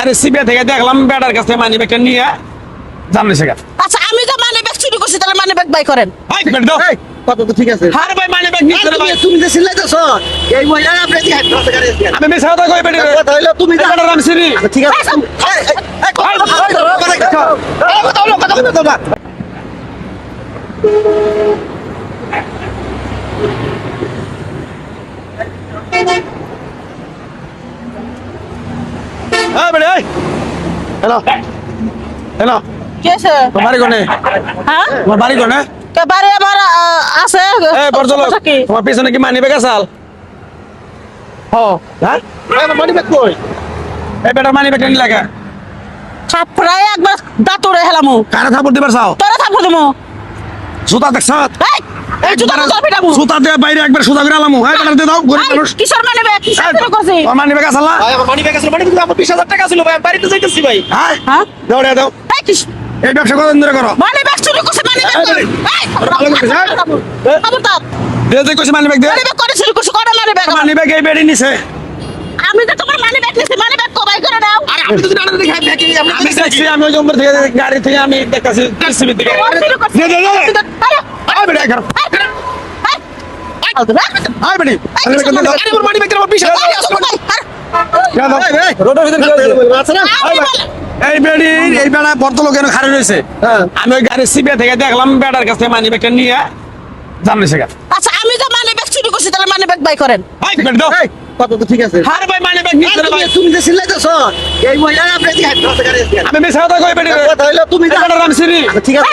আরে সিবিআই থেকে দেখলাম বেটার কাছে মানি ব্যাগটা নিয়ে জানলে শেখা। আচ্ছা আমি তো মানি ব্যাগ চুরি করছি, তাহলে মানি ব্যাগ বাই করেন। হাই বেটা দাও। কত তো ঠিক আছে। আরে ভাই মানি ব্যাগ নিতে ভাই। তুমি যে চিল্লাইতেছো এই মহিলা আপনি কি হাত ধরতে গাড়ি আছে? আমি মিছা কথা কই বেটা। কথা হইলো তুমি যা। বেটার নাম সিরি। ঠিক আছে। কথা হ্যাঁ বেটা এই। হ্যালো হ্যালো কি আছে? তোমার বাড়ি কোনে? হ্যাঁ তোমার বাড়ি কোনে? কে বাড়ি আমার আছে। এই বরজল সমস্যা কি? তোমার পিছনে কি মানি ব্যাগ আসাল? হ্যাঁ আমার মানি ব্যাগ কই? এই বেটার মানি ব্যাগটা নিয়ে লাগা। থাপড়ায় একবার দাঁতুরে হেলামু। কারে থাপড় দিবার চাও? তোরা থাপড় দেবো। জুতা দেখছ? এই জুতা তোর পিটামু। জুতা দিয়ে বাইরে একবার সুদা করে আলামু। এই বেটার দিয়ে দাও গরিব মানুষ। কিসের মানি ব্যাগ? কিসের চুরি করছি? তোমার মানি ব্যাগ আসাল না? ভাই আমার মানি ব্যাগ আছে। মানি ব্যাগ আমার 20,000 টাকা ছিল ভাই। আমি বাড়িতে যাইতেছি ভাই। হ্যাঁ হ্যাঁ দাও রে দাও। এই কিস এই ব্যবসা কতদিন ধরে করো? মানি ব্যাগ চুরি করছে, মানি ব্যাগ কই? এই খবরদার। দে কইছি মানি ব্যাগ দে। মানি ব্যাগ করে চুরি করছে, কোন মানি ব্যাগ? মানি ব্যাগ এই বেডি নিছে। আমি তো তোমার মানি ব্যাগ নিছি, মানি ব্যাগ কবাই করে দাও। আরে আপনি তো জানেন দেখে ব্যাগ আমি দেখছি আমি ওই নম্বর থেকে গাড়ি থেকে আমি দেখতাছি টিসিবি থেকে। চুরি করছে। দে দে দে। আরে আই বেডি এখানে। আই বেডি। মানি ব্যাগ দে দাও। আরে আমার মানি ব্যাগ আমার 20,000 টাকা আছে। কেন দাও? রোডের ভিতর কি হইছে? এই বেডি এই বেড়া বর্তলো কেন খারে রইছে? আমি ওই গাড়ি সিবিআই থেকে দেখলাম বেটার কাছে মানি ব্যাগটা নিয়ে জানলে শেখা। আচ্ছা আমি তো মানি ব্যাগ চুরি করছি, তাহলে মানি ব্যাগ বাই করেন। হাই বেডি দাও। কত তো ঠিক আছে। আরে ভাই মানি ব্যাগ নিতে ভাই। তুমি যে চিল্লাইতেছো এই মহিলা আপনি কি হাত ধরতে গাড়ি আছে? আমি মিছা কথা কই বেডি। কথা হইলো তুমি যা। বেটার নাম সিরি। ঠিক আছে।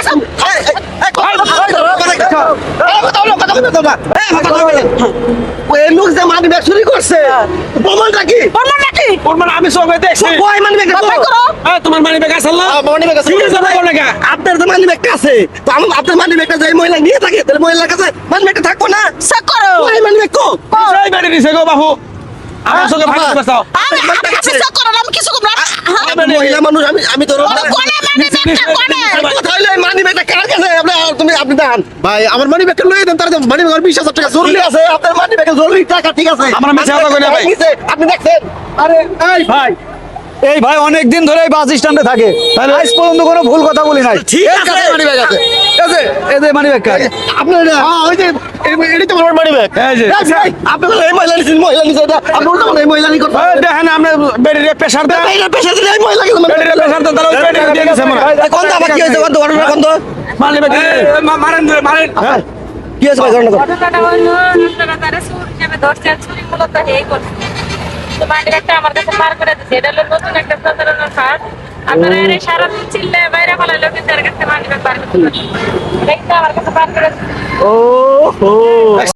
ওই লোক যে মানি ব্যাগ চুরি করছে প্রমাণটা কি? প্রমাণ নাকি? ওর মানে আমি সব দেখছি। কই মানি ব্যাগ বাই করো। হ্যাঁ তোমার মানি ব্যাগ আছে না? মানি ব্যাগ আছে। ঠিক আছে ভাই লাগা। আপনার তো মানি ব্যাগটা আছে তো আপনার মানি ব্যাগটা যে মহিলা নিয়ে থাকে তাহলে মহিলার কাছে মানি ব্যাগটা থাকবো না? চেক করো। ওই মানি ব্যাগ কো? সেই বেডি নিছে গো বাবু। আমার সঙ্গে ভাগ করতে চাও। আমি চেক করো, আমি কিছু করব না। মহিলা মানুষ আমি তো কোনে মানি ব্যাগটা কোনে? কথা হইলো এই মানি ব্যাগটা কার কাছে? আপনি দেন ভাই আমার মানি ব্যাগটা লয়ে দেন। তার মানি ব্যাগ 20,000 টাকা জরুরি আছে। আপনার মানি ব্যাগে জরুরি টাকা ঠিক আছে। আমরা মিছা কথা কই না ভাই। আপনি দেখছেন? আরে এই ভাই এই ভাই অনেক দিন ধরে এই বাস স্ট্যান্ডে থাকে, আজ পর্যন্ত কোনো ভুল কথা বলি নাই। ঠিক আছে মানি ব্যাগ আছে। এদের মানি ব্যাগ কার? আপনার ওই যে এডি তো আমার মানি ব্যাগ। এই যে। আপনি এই মহিলা নিছেন মহিলা নিছে এটা আপনি উল্টা মানে এই মহিলা নি করতে। এই দেখেন আমরা বেডিরে প্রেসার দেয়। এইটা পেশা দিলে এই মহিলা গেল বেডিরে প্রেসার দেয় তাহলে ওই বেডি দিয়ে দিছে আমরা। কোন আবার কি হইছে কোন ঘটনা কোন মানি ব্যাগ মারেন মারেন। কি হইছে ভাই ঘটনা? ঘটনাটা হলো আপনারা তারা চোর হিসেবে ধরছেন, চুরি মূলত হেই করছে। তো মানি ব্যাগটা আমার কাছে পার করে দিচ্ছে। এটা হলো নতুন একটা প্রতারণার ফাঁদ। আপনারা এর সারাদিন চিল্লে বাইরে ফেলাইলেও কিন্তু এর কাছে মানি ব্যাগ পার করতে পারবেন। ব্যাগটা আমার কাছে পার করে দিচ্ছে। ও